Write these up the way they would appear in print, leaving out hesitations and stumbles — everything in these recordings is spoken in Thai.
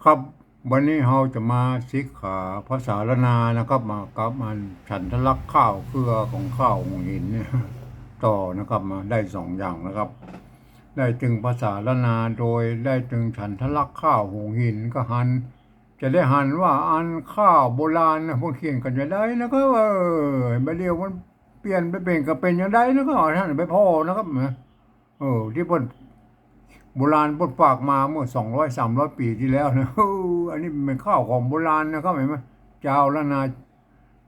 ครับวันนี้เราจะมาศึกษาภาษาละนานะครับมากับมันฉันทลักษณ์ข้าวเครือของข้าวหงหินเนี่ยต่อนะครับมาได้สองอย่างนะครับได้จึงภาษาละนาโดยได้จึงฉันทลักษณ์ข้าวหงหินก็หันจะได้หันว่าอันข้าวโบราณนะพวกเขียนกันจะได้นะครับไม่เดียวมันเปลี่ยนไปเป็นก็เป็นอย่างไดนะครับท่านไปพ่อนะครับที่เพิ่น โบราณบทฝากมาเมื่อ200-300 ปีที่แล้วนะอันนี้เป็นข้าวของโบราณนะครับเห็นไหมเจ้าละนา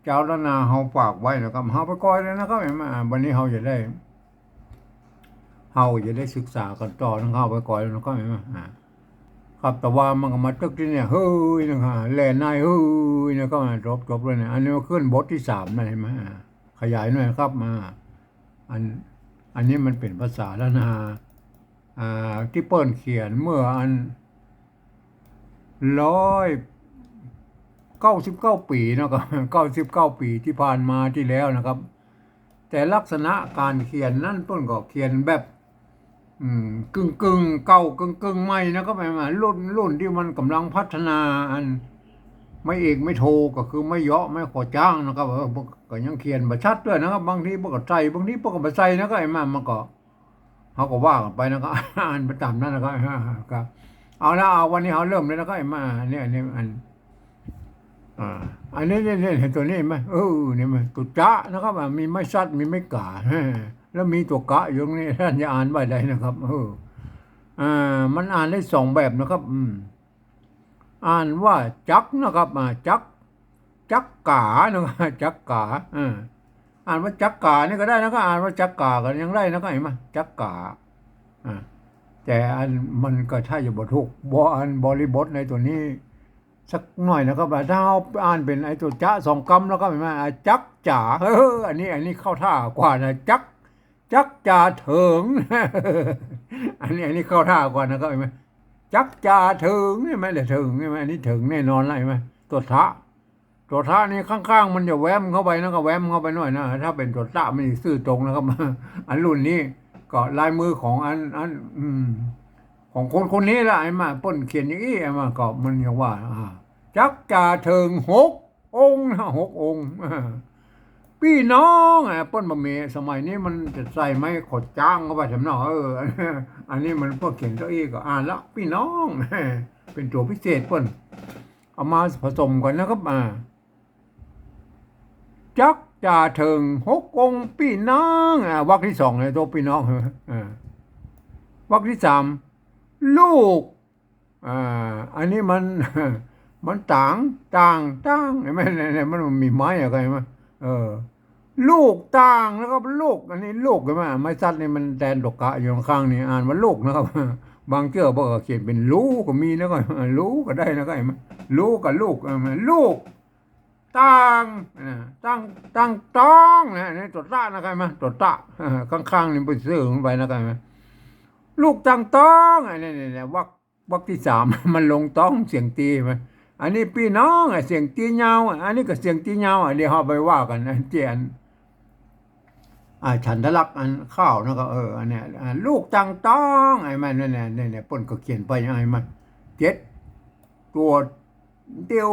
เจ้าละนาเฮาฝากไว้นะครับเฮาไปก่อยเลยนะครับเห็นไหมวันนี้เฮาจะได้ศึกษากันต่อนะครับไปก่อยแล้วนะครับเห็นไหมครับแต่ว่ามันก็มาตึกที่เนี่ยเฮ้ยนะครับแล่นายเฮ้ยนะครับจบเลยเนี่ยอันนี้มาขึ้นบทที่3นะเห็นไหมขยายหน่อยครับมาอันอันนี้มันเป็นภาษาละนาที่เปิ้นเขียนเมื่ออัน199 ปีนะครับ99 ปีที่ผ่านมาที่แล้วนะครับ แต่ลักษณะการเขียนนั่นเปิ้นก็เขียนแบบกึ่งเก่ากึ่งใหม่นะครับหมายว่ารุ่นที่มันกำลังพัฒนาอันไม่เอกไม่โทก็คือไม่เยาะไม่ขอจ้างนะครับก็ยังเขียนบ่ชัดด้วยนะครับบางทีพวกก็ใส่บางทีพวกก็บ่ใส่นะครับไอ้มันก็ เขาก็ว่ากันไปนะครับอ่านประจำนั่นนะครับครับเอาละเอาวันนี้เขาเริ่มเลยนะครับไอ้มาเนี่ยอ่าอันนี้เนี่ยเห็นตัวนี้ไหมเนี่ยมันตัวจ้านะครับมีไม่ชัดมีไม่กาแล้วมีตัวกะอยู่ตรงนี้ท่านจะอ่านไว้ได้นะครับมันอ่านได้2 แบบนะครับอ่านว่าจักนะครับจักกานะครับจักกาอ่านว่าจักกานี่ก็ได้นะก็อ่านว่าจักกากันยังได้นะก็เห็นไหมจักกาแต่อันมันก็ถ้าจะบทุกอันบริบทในตัวนี้สักหน่อยนะครับถ้าเราอ่านเป็นไอ้ตัวจะ2 กำแล้วก็เห็นไหมจักจ๋าอันนี้เข้าท่ากว่านะจักจ่าเถิงอันนี้เข้าท่ากว่านะครับเห็นไหมจักจ่าเถิงใช่ไหมเดี๋ยวเถิงใช่ไหมอันนี้เถิงแน่นอนเลยใช่ไหมตัวทะ ตัวท่านี่ข้างๆมันจะแวมเข้าไปนะก็แวมเข้าไปหน่อยนะถ้าเป็นตัวท่ามันซื่อตรงนะครับอันรุ่นนี้ก็ลายมือของของคนนี้ละไอ้มาป้นเขียนอย่างนี้ไอ้มาก็มันอย่างว่าจักจ่าเถิง6 องค์นะ6 องค์พี่น้องป้นบะเมสมัยนี้มันจะใส่ไม้ขดจ้างเข้าไปสำเนาอันนี้มันพวกเขียนเก้าอี้ก็อ่านละพี่น้องเป็นตัวพิเศษป้นเอามาผสมกันนะครับจักจ่าเถิง6 องค์พี่น้องวรรคที่2เลยตัวพี่น้องวรรคที่3ลูกอันนี้มันมันต่างเห็นไหมเนี่ยมันมีไม้อะไรไหมลูกต่างแล้วก็ลูกอันนี้ลูกเห็นไหมไม้ซัดนี่มันแทนดอกกะอยู่ข้างนี่อ่านว่าลูกนะครับบางเจ้าบอกเขียนเป็นลูกก็มีนะก็ลูกก็ได้นะก็เห็นไหมลูกกับลูกลูกตั้งต้องนี่ตัวตานะครับมั้ยตัวตาข้างๆนี่ไปซื้อลงไปนะครับมั้ยลูกตั้งต้องนี่วรรคที่3มันลงต้องเสียงตีมั้ยอันนี้พี่น้องเสียงตียาวอันนี้ก็เสียงตียาวเดี๋ยวเฮาไปว่ากันเจียนฉันทลักษณ์อันข้าวนะครับอันเนี้ยลูกตั้งต้องไอ้มันเนี่ยเปิ้นก็เขียนไปยังไงมัน7 ตัวเดียว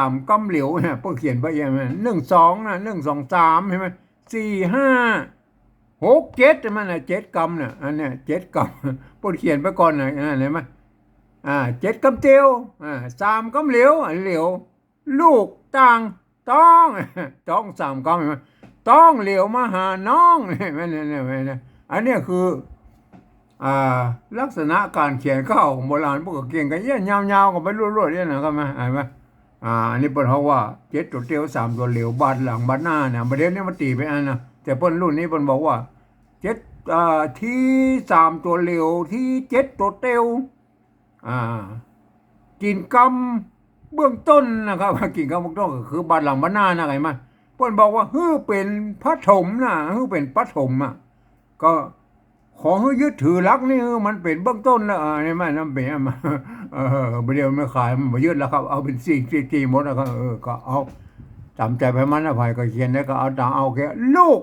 3 กำเหลียวเนี่ยพวกเขียนไปอย่างนั้น1 2นะ1 2 3ใช่ไหม4 5 6 7ใช่ไหมนะ7 กำเนี่ยอันเนี้ย7 กำพวกเขียนไปก่อนนะเห็นไหม7 กำเตียว3 กำเหลียวเหลียวลูกต่างต้อง3 กำเห็นไหมต้องเหลียวมาหาน้องเนี่ยอันนี้คือลักษณะการเขียนข้าวของโบราณพวกเก่งกันเยอะยาวๆกันไปรวดๆเนี่ยนะครับเห็นไหมอันนี้เปิ้นเขาว่า7 ตัวเตียว3 ตัวเหลวบาดหลังบาดหน้าเนี่ยประเด็นนี้มันตีไปอันนะแต่เปิ้นรุ่นนี้เปิ้นบอกว่าที่3 ตัวเหลวที่7 ตัวเตียวกินกำเบื้องต้นนะครับกินกำเบื้องต้นก็คือบาดหลังบาดหน้านะไงมั้ยเปิ้นบอกว่าเป็นปฐมนะเป็นปฐมก็ขอให้ยึดถือหลักนี่มันเป็นเบื้องต้นแล้วนี่มันนั่นเป็นมาเดี๋ยวไม่ขายมันมายึดแล้วครับเอาเป็นสี่หมดแล้วก็ก็เอาจำใจไปมันนะภัยก็เขียนได้ก็เอาต่างเอาแค่ลูก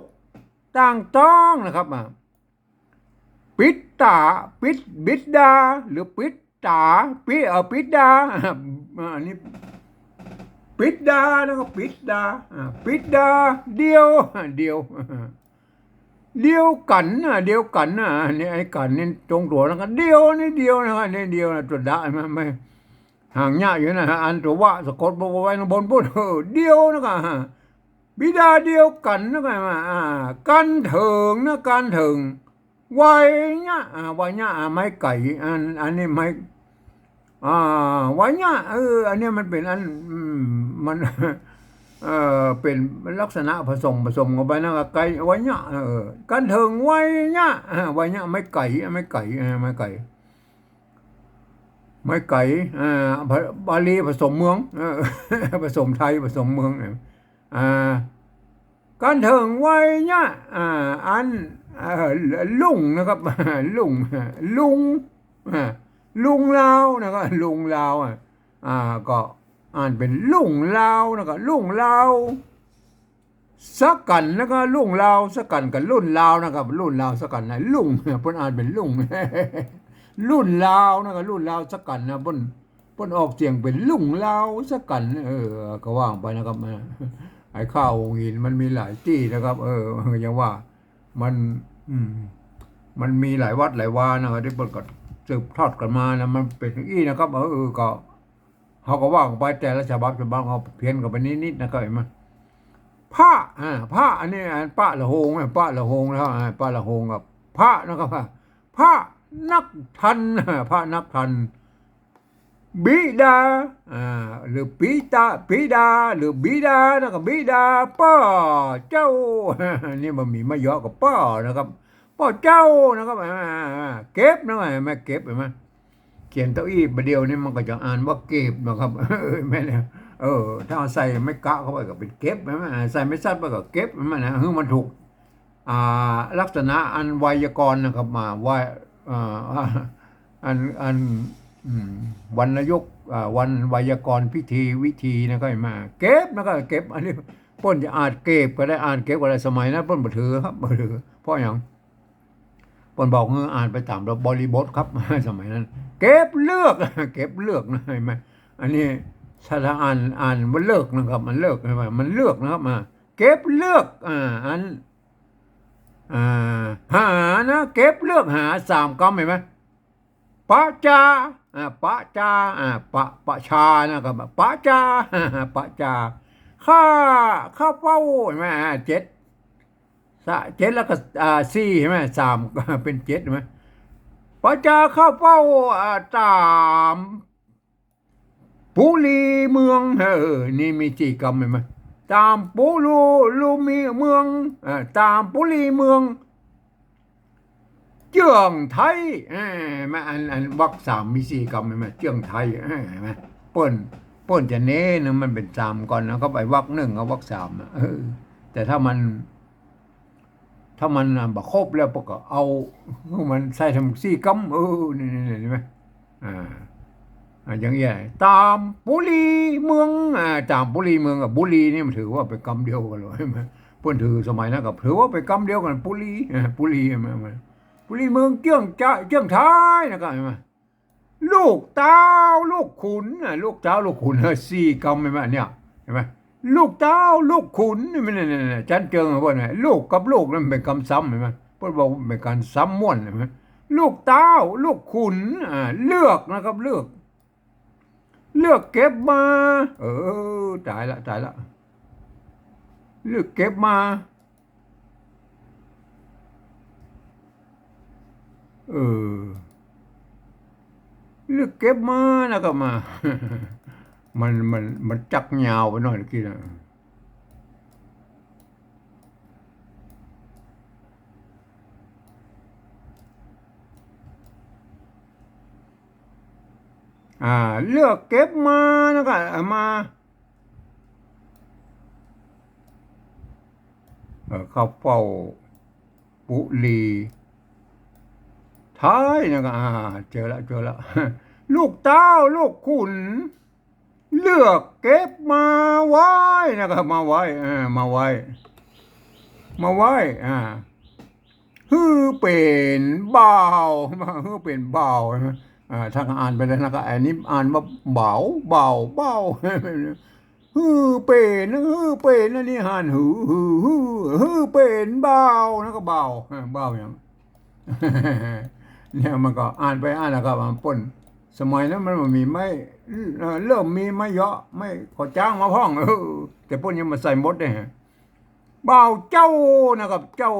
ต่างต้องนะครับปิดบิดาหรือปิด ตาปิดดาอันนี้ปิดดาแล้วก็ปิดดาปิดดาเดียวเดียวเดียวกันนะเดียวกันนะนี่ไอ้กันนี่ตรงตัวแล้วก็เดียวนี่เดียวนะนี่เดียวนะตัวดาไม่ห่างยากอยู่นะอันตัวว่าสะกดบอกไว้บนพูดเดียวนะก็บิดาเดียวกันนะก็มากันถึงนะกันถึงไว้เนี่ยไว้เนี่ยไม่ไก่อันนี้ไม่ไว้เนี่ยอันนี้มันเป็นอันมันเป็นลักษณะผสมกันไปนะไก่ไว้เนี่ยกันถึงไว้เนี่ยไว้เนี่ยไม่ไก่ไม่ไก่ไม่ไก่ไม่ไก่บาลีผสมเมืองผสมไทยผสมเมืองกันถึงไว้เนี่ยอันลุงนะครับลุงลุงลาวนะครับลุงลาวก็อ่านเป็นลุงลาวนะครับลุงลาวสักกันแล้วก็ลุงลาวสักกันกับรุ่นลาวนะครับรุ่นลาวสักกันนะลุงเพิ่นอ่านเป็นลุงรุ่นลาวนะครับรุ่นลาวสักกันนะเพิ่นออกเสียงเป็นลุงลาวสักกันก็ว่างไปนะครับไอ้ข้าวหินมันมีหลายที่นะครับอย่างว่ามันมีหลายวัดหลายวานะครับที่เปิดก็สืบทอดกันมานะมันเป็นอย่างนี้นะครับก็เขาก็ว่ากันไปแต่ละฉบับเขาเพี้ยนกันไปนิดๆนะครับเห็นไหมผ้าอันนี้ป้าละโหงป้าละโหงแล้วป้าละโหงกับผ้านะครับผ้านักทันผ้านักทันบิดาหรือปิดาหรือบิดานะครับบิดาป้าเจ้านี่มันมีมาเยอะกับป้านะครับป้าเจ้านะครับเก็บนะแม่เก็บเห็นไหมเขียนเต้าอี้ประเดียวนี่มันก็จะอ่านว่าเก็บนะครับแม่เนี่ยถ้าใส่ไม่กะเข้าไปก็เป็นเก็บใช่ไหมใส่ไม่ซัดไปก็เก็บใช่ไหมนะมันถูกลักษณะอันไวยากรณ์นะครับมาว่าอันวรรณยุกต์วันไวยากรณ์พิธีวิธีนะก็มาเก็บนะก็เก็บอันนี้ป้นจะอ่านเก็บก็ได้อ่านเก็บก็ได้สมัยนั้นป้นบ่ถือครับบ่ถือเพราะอย่างป้นบอกอ่านไปตามบริบทครับสมัยนั้นเก็บเลือกเก็บเลือกนะเห็นไหมอันนี้ถ้าอ่านมันเลิกนะครับมันเลิกใช่ไหมมันเลือกนะครับมาเก็บเลือกอันหานะเก็บเลือกหา3 คำเห็นไหมปะจาปะจาปะชานะครับปะจาปะจาข้าเป้าเห็นไหม7แล้วก็4ใช่ไหม3เป็น7ใช่ไหมปะจาข้าเป้าตามปุรีเมืองนี่มี4 คำเห็นไหมตามลูมีเมืองตามปุรีเมืองเจืองไทยมาอันวรรค3มี4 คำเห็นไหมเจืองไทยเห็นไหมเปิ้นจะเน้นะมันเป็น3ก่อนแล้วก็ไปวรรค1กับวรรค3แต่ถ้ามันบ่ครบแล้วก็เอามันใส่ทั้ง4 คำนี่เห็นไหมอย่างเงี้ยตามบุรีเมืองตามบุรีเมืองกับบุรีนี่มันถือว่าเป็นคำเดียวกันเลยไหมเพิ่นถือสมัยนั้นก็ถือว่าเป็นคำเดียวกันบุรีบุรีเมืองเจื้องไทยนะครับเห็นไหมลูกเต้าลูกขุนลูกเต้าลูกขุน4 คำเห็นไหมเนี่ยเห็นไหมลูกเต้าลูกขุนนี่มันจันเจิงว่าไงลูกกับลูกนั่นเป็นคำซ้ำเห็นไหมเพิ่นบอกเป็นการซ้ำม้วนเห็นไหมลูกเต้าลูกขุนเลือกนะครับเลือกเก็บมาตายละเลือกเก็บมาเลือกเก็บมาแล้วก็มา มันจักยาวไปหน่อยเมื่อกี้นะเลือกเก็บมาแล้วก็มาเข้าเฝ้าปุรีท้ายนะก็เจอแล้วลูกเต้าลูกขุนเลือกเก็บมาไว้นะครับมาไว้ฮือเป็นบ่าวฮือเป็นบ่าว ถ้าอ่านไปแล้วนะก็อันนี้อ่านว่าเบาเบาเบาฮือเป็นฮือเป็นนะนี่หันฮือเป็นเบานะก็เบาเบาอย่าง เนี่ยมันก็อ่านไปอ่านแล้วก็มาป่นสมัยนั้นมันบ่มีไม่เริ่มมีไม่เยอะไม่ขอจ้างมาพ้องแต่ป่นยังมาใส่หมดเนี่ยบ่าวเจ้านะครับเจ้า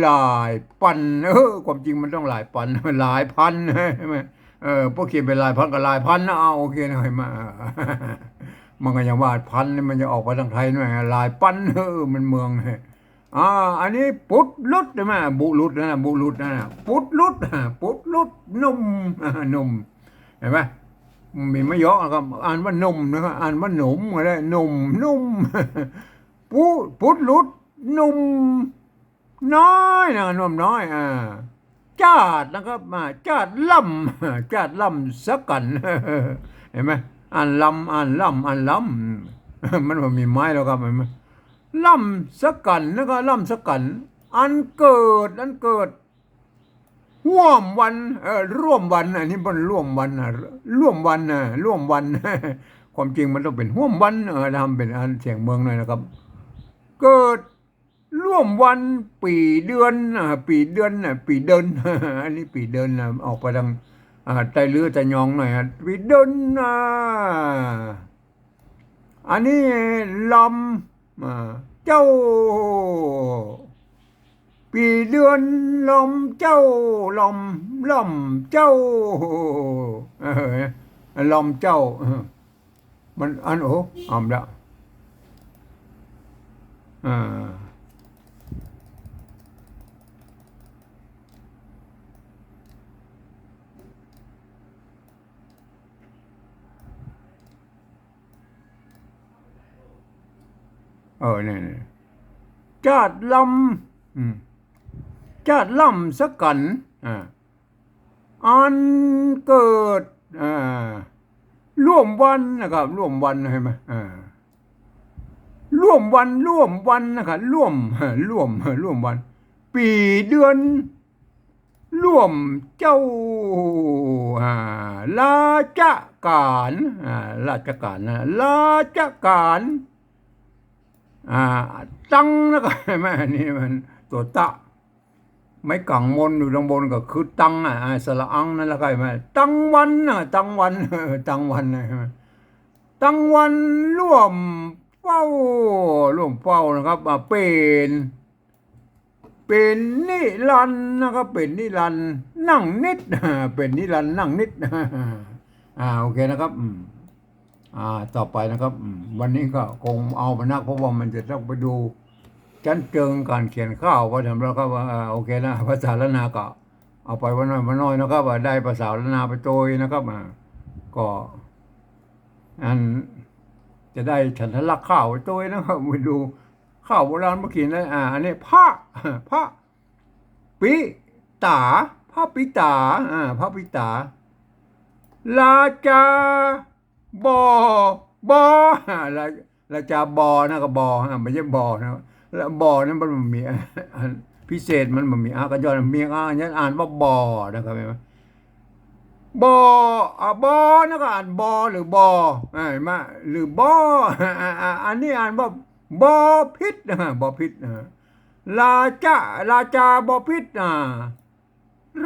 หลายปันความจริงมันต้องหลายปันหลายพันใช่ไหมพวกเขียนเป็นหลายพันก็หลายพันนะเอาโอเคหน่อยมามันก็ยังว่าพันนี่มันจะออกไปทางไทยหน่อยหลายปันมันเมืองอันนี้ปุดลุดใช่ไหมบุรุษนะบุรุษนะปุดลุดปุดลุดนุ่มนุ่มเห็นไหมมีไม่เยอะครับอ่านว่านุ่มนะครับอ่านว่าหนุ่มอะไรนุ่มนุ่มปุดลุดนุ่มน้อยนะนุ่มน้อยจาดนะครับจาดล่ำจาดล่ำสักกันเห็นไหมอ่านลำอ่านล่ำอ่านล้ำมันมีไม้แล้วครับเห็นไหมล่ำสักกันนะครับล่ำสักกันอันเกิดร่วมวันร่วมวันอันนี้มันร่วมวันร่วมวันร่วมวันความจริงมันต้องเป็นร่วมวันทำเป็นอันเสียงเมืองหน่อยนะครับเกิดร่วมวันปีเดือนปีเดือนปีเดินอันนี้ปีเดินออกไปทางไตเรือไตยองหน่อยปีเดินอันนี้ลำเจ้าปีเดือนลมเจ้าลมเจ้าลมเจ้ามันอันโอ้อำละเนี่ยจาดลำจาดล่ำสักกันอันเกิดร่วมวันนะครับร่วมวันใช่ไหมร่วมวันนะครับร่วมวันปีเดือนร่วมเจ้าราชการราชการนะราชการตั้งนะครับแม่นี่มันตัวตะไม่กังมนอยู่ตรงบนก็คือตังสระอังนั่นแหละครับแม่ตั้งวันตั้งวันตั้งวันนะตั้งวันร่วมเฝ้านะครับเป็นนิรันดร์นะครับเป็นนิรันดร์นั่งนิดเป็นนิรันดร์นั่งนิดโอเคนะครับต่อไปนะครับวันนี้ก็คงเอาไปนักเพราะว่ามันจะต้องไปดูชั้นเจิงการเขียนข้าวว่าทำแล้วก็โอเคนะภาษาละนาก็เอาไปวันน้อยนะครับได้ภาษาละนาไปโจยนะครับก็อันจะได้ฉันทลักข้าวไปโจยนะครับไปดูข้าวโบราณเมื่อกี้นะอันนี้พระปิตาพระปิตาพระปิตาราชาบราชาบอนะก็บอไม่ใช่บอนะแล้วบอนั้นมันมีพิเศษมันมีก็ย้อนมียันอ่านว่าบอนะครับเห็นไหมบอนะก็อ่านบอหรือบอมาหรือบออันนี้อ่านว่าบอพิษบอพิษราชาบอพิษ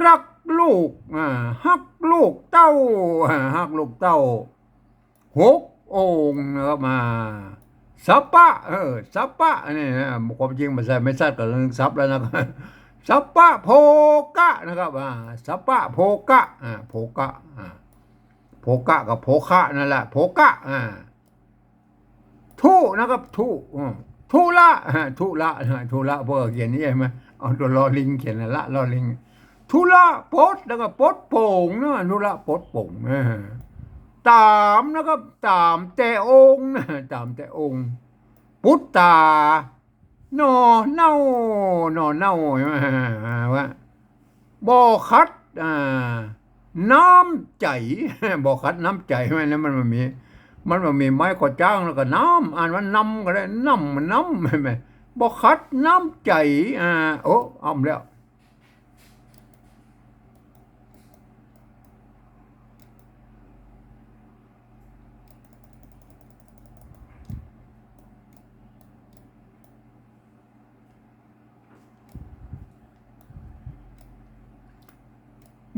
รักลูกฮักลูกเต้าฮักลูกเต้า6 องค์นะครับสัปปะสัปปะนี่นะความจริงมันไม่ทราบกับเรื่องสัปแล้วนะครับสัปปะโภกะนะครับสัปปะโภกะโภกะกับโภคะนั่นแหละโภกะทุนะครับทุละพวกเขียนนี่ใช่ไหมเอาตัวลอลิงเขียนละลอลิงทุละพดแล้วก็พดโป่งนะทุละพดโป่งตามนะครับตามแต่องค์ตามแต่องค์พุทธานอเน่ใช่ไหมว่าบ่อคัดน้ำใจบ่อคัดน้ำใจใช่ไหมแล้วมันมีไม้กอจ้างแล้วก็น้ำอ่านว่าน้ำก็ได้น้ำใช่ไหมบ่อคัดน้ำใจโอ้อ้อมแล้ว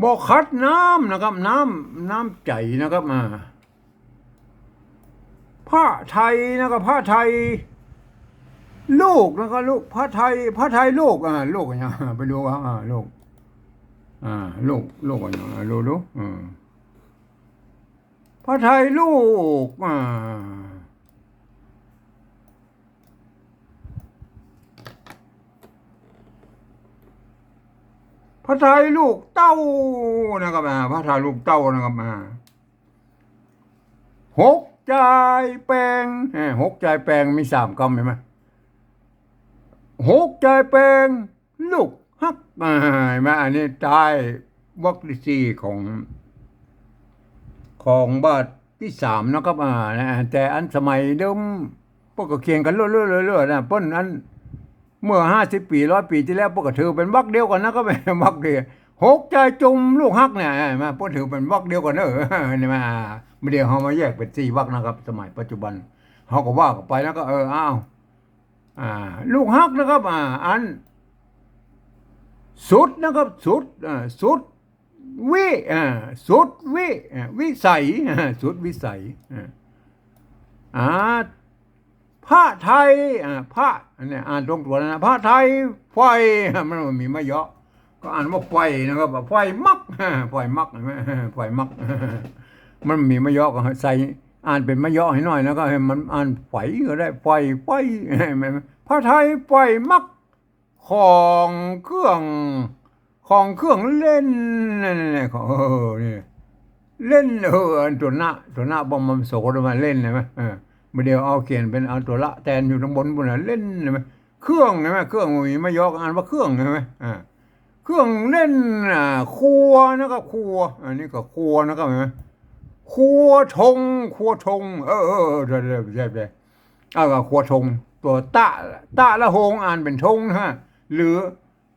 บ่คัดน้ำนะครับน้ำใจนะครับพระไทยนะครับพระไทยลูกนะครับลูกพระไทยลูกลูกอย่างไปดูลูกลูกอย่างดูพระไทยลูกพระไทยลูกเต้านะครับพระไทยลูกเต้านะครับหกใจแปลงหกใจแปลงมี3 คำเห็นไหมหกใจแปลงลูกฮักเห็นไหมอันนี้ใต้วรรคที่ 4ของบาทที่ 3นะครับแต่อันสมัยเดิมพวกก็เคียงกันเรื่อยๆนะเปิ้นอันเมื่อ50 ปี100 ปีที่แล้วพวกก็ถือเป็นวรรคเดียวกันนะก็เป็นวรรคเดียวหกใจจุมลูกฮักเนี่ยมาพวกถือเป็นวรรคเดียวกันนี่มาไม่เดียวเขามาแยกเป็น4 วรรคนะครับสมัยปัจจุบันเขาก็ว่ากันไปแล้วก็อ้าวลูกฮักนะครับอันสุดนะครับสุดวิสุดวิสัยสุดวิสัยพระไทยพระเนี่ยอ่านตรงตัวนะพระไทยไฟมันมีมะเยาะก็อ่านว่าไฟนะครับไฟมักไฟมักไฟมักมันมีมะเยาะก็ใส่อ่านเป็นมะเยาะให้หน่อยแล้วก็ให้มันอ่านไฟก็ได้ไฟพระไทยไฟมักของเครื่องเล่นนี่นี่เล่นตัวหน้าบอมมันโสดมาเล่นเลยไหมเดียวเอาเขียนเป็นเอาตัวละแทนอยู่ตรงบนเล่นเลยไหมเครื่องใช่ไหมเครื่องมีไม่ยกอ่านว่าเครื่องใช่ไหมเครื่องเล่นครัวนะครับครัวอันนี้ก็ครัวนะครับเห็นไหมครัวชงใช่ก็ครัวชงตัวตะละหงอ่านเป็นชงนะหรือ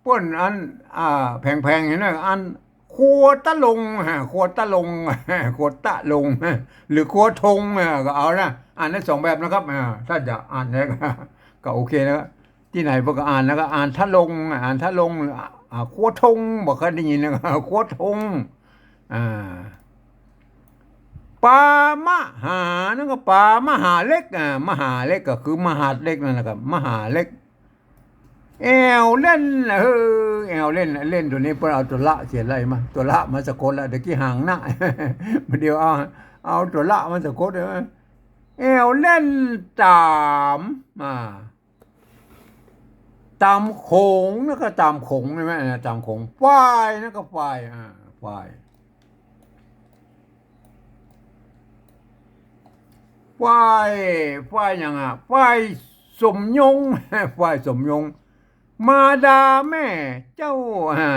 ป้นอันแพงๆเห็นไหมอันครัวตะลงครัวตะลงครัวตะลงหรือครัวทงก็เอานะอ่านได้2 แบบนะครับถ้าจะอ่านได้ก็โอเคนะครับที่ไหนพวกก็อ่านแล้วก็อ่านทะลงครัวทงบอกเคยได้ยินนะครับครัวทงปลามหานั่นก็ปลามหาเล็กมหาเล็กก็คือมหาเล็กนั่นแหละครับมหาเล็กแอวเล่นแอวเล่นตัวนี้เพื่อเอาตัวละเขียนอะไรมาตัวละมาสะกดแล้วเดี๋ยวกี้ห่างหน้าเดี๋ยวเอาตัวละมาสะกดเลยแอวเล่นตามตามโขงนะก็ตามโขงใช่ไหมตามโขงฝ้ายนะก็ฝ้ายฝ้ายอย่างฝ้ายสมยงฝ้ายสมยงมาดาแม่เจ้า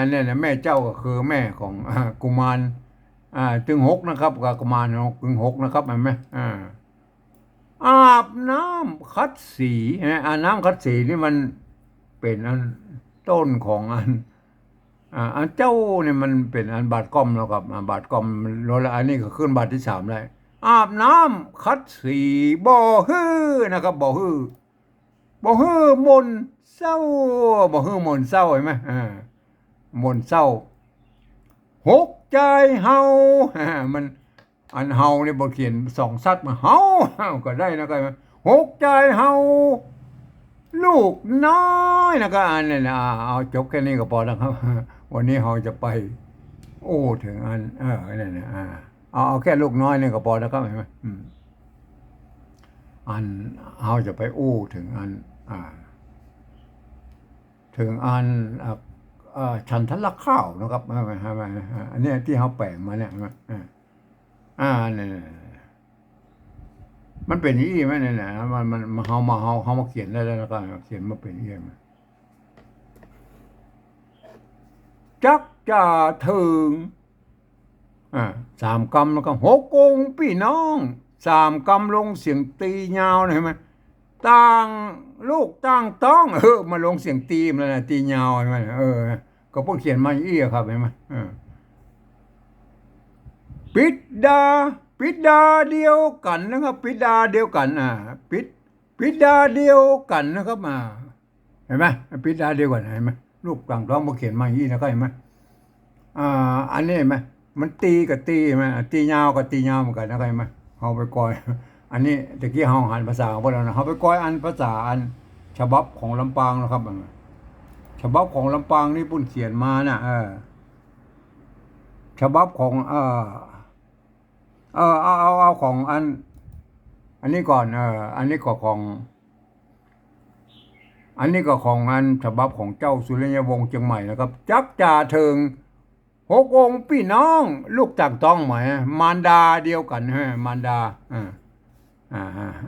เนี่ยนะแม่เจ้าก็คือแม่ของกุมารถึง6นะครับกับกุมารถึง6นะครับเห็นไหมอาบน้ำคัดสีน้ำคัดสีนี่มันเป็นอันต้นของอันเจ้าเนี่ยมันเป็นอันบาทก้อมแล้วครับบาทก้อมลดละอันนี้ก็ขึ้นบาทที่ 3เลยอาบน้ำคัดสีบ่ฮื้อนะครับบ่ฮื้อมนเศร้าบ่ฮื้อมนเศร้าเห็นไหมมนเศร้าหกใจเฮามันอันเฮาเนี่ยบ่เขียน2 สัตว์มาเฮาก็ได้นะครับหกใจเฮาลูกน้อยนะครับอันนี้นะเอาจบแค่นี้ก็พอแล้วครับวันนี้เราจะไปถึงอันนี่นะเอาแค่ลูกน้อยนี่ก็พอแล้วครับเห็นไหมอันเราจะไปถึงอันถึงอันฉันทละข้าวนะครับอันนี้ที่เขาแปลงมาเนี่ยนี่มันเป็นอย่างนี้ไหมเนี่ยนะมันเขามาเขียนได้แล้วก็เขียนมาเป็นอย่างนี้จักจะถึง3 กำแล้วก็6 องค์พี่น้อง3 กำลงเสียงตียาวเห็นไหมต่างลูกต่างต้องมาลงเสียงตีมันนะตียาวเห็นไหมก็พวกเขียนมาอย่างนี้ครับเห็นไหมปิดาเดียวกันนะครับปิดาเดียวกันปิดาเดียวกันนะครับเห็นไหมปิดาเดียวกันเห็นไหมลูกต่างต้องมาเขียนมาอย่างนี้นะครับเห็นไหม อันนี้ไหมมันตีกับตีไหมตียาวกับตียาวเหมือนกันนะครับไหมเขาไปกอยอันนี้ตะกี้เขาหันภาษาของพวกเรานะเขาไปกอยอันภาษาอันฉบับของลำปางนะครับฉบับของลำปางนี่ปุ่นเขียนมานะฉบับของเอาของอันนี้ก่อนอันนี้ก็ของ อันนี้ก็ของงานฉบับของเจ้าสุริยวงศ์เชียงใหม่นะครับจักจ่าเทิงหกองค์พี่น้องลูกจากต้องไหมมารดาเดียวกันฮะมารดา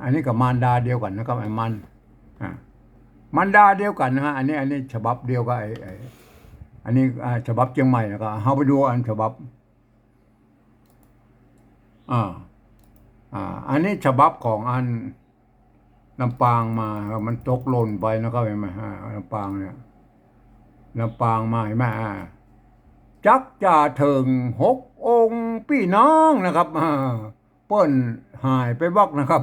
อันนี้กับมารดาเดียวกันนะครับไอ้มารดาเดียวกันนะฮะอันนี้ฉบับเดียวกับอันนี้ฉบับเชียงใหม่นะครับเอาไปดูอันฉบับอันนี้ฉบับของอันลำปางมามันตกหล่นไปนะครับเห็นไหมลำปางเนี่ยลำปางมาเห็นไหมจักจ่าเถิงหกองค์พี่น้องนะครับเปิ้นหายไปบักนะครับ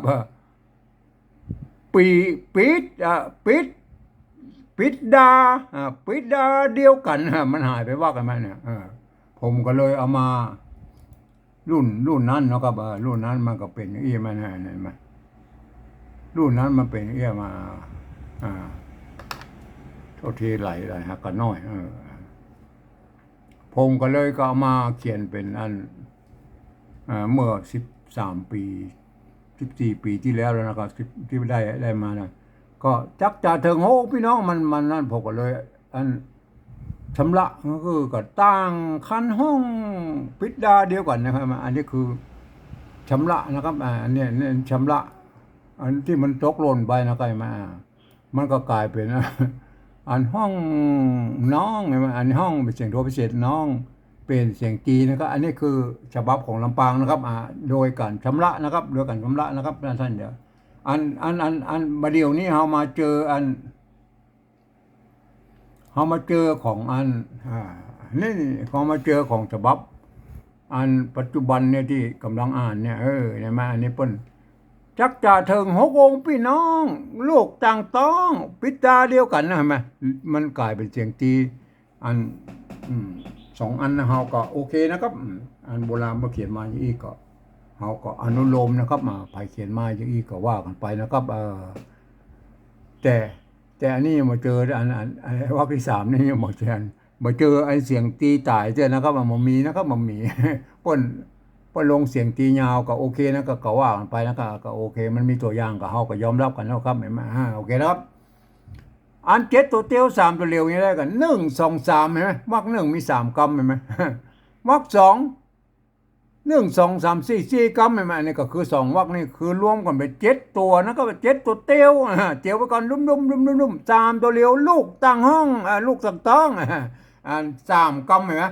ปีปิดดาปิดดาเดียวกันมันหายไปบักกันไหมเนี่ยผมก็เลยเอามารุ่นนั้นนะครับรุ่นนั้นมันก็เป็นอย่างนี้มันเห็นไหมรุ่นนั้นมันเป็นเอี้ยมาโทษทีไหลฮะกันน้อยผมก็เลยก็เอามาเขียนเป็นอันเมื่อ13 ปี14 ปีที่แล้วนะครับที่ได้มานะก็จักจ่าเถิงโหพี่น้องมันนั่นผมก็เลยอันชำระก็คือก็ตั้งคันห้องพิดาเดียวกันนะครับอันนี้คือชำระนะครับอันนี้ชำระอันที่มันตกหล่นไปนะใครมามันก็กลายเป็นอันห้องน้องไงมันอันห้องเป็นเสียงโทพิเศษน้องเป็นเสียงจีนะครับอันนี้คือฉบับของลำปางนะครับโดยการชำระนะครับโดยการชำระนะครับท่านเดี๋ยวอันมาเดียวนี้เรามาเจอของนี่เขามาเจอของฉบับอันปัจจุบันเนี่ยที่กำลังอ่านเนี่ยใช่ไหมอันนี้เปิ้นจักจ่าเถิงหกองค์พี่น้องลูกต่างต้องปิตาเดียวกันนะเห็นไหมมันกลายเป็นเสียงตีอัน2 อันนะเฮาก็โอเคนะครับอันโบราณมาเขียนมาอย่างนี้ก็เฮาก็อนุโลมนะครับมาไผเขียนมาอย่างนี้ก็ว่ากันไปนะครับแต่อันนี้มาเจออันวรรคที่3นี่ยังมาเจอไอ้เสียงตีตายเจอนะครับมันมีนะครับมันมีป้นลงเสียงตียาวก็โอเคนะก็ว่ากันไปนะก็โอเคมันมีตัวอย่างก็เฮาก็ยอมรับกันแล้วครับเห็นไหมโอเคครับอัน7ตัวเตียว3ตัวเร็วอย่างไรกัน1 2 3เห็นไหมวรรค1มี3 กำเห็นไหมวรรค2 1 2 3 4 4 กำเห็นไหมอันนี้ก็คือ2 วรรคนี่คือรวมกันเป็น7 ตัวนะก็เป็น7 ตัวเตียวไปก่อนดุม3 ตัวเร็วลูกตั้งห้องลูกตั้งต้องอัน3 กำเห็นไหม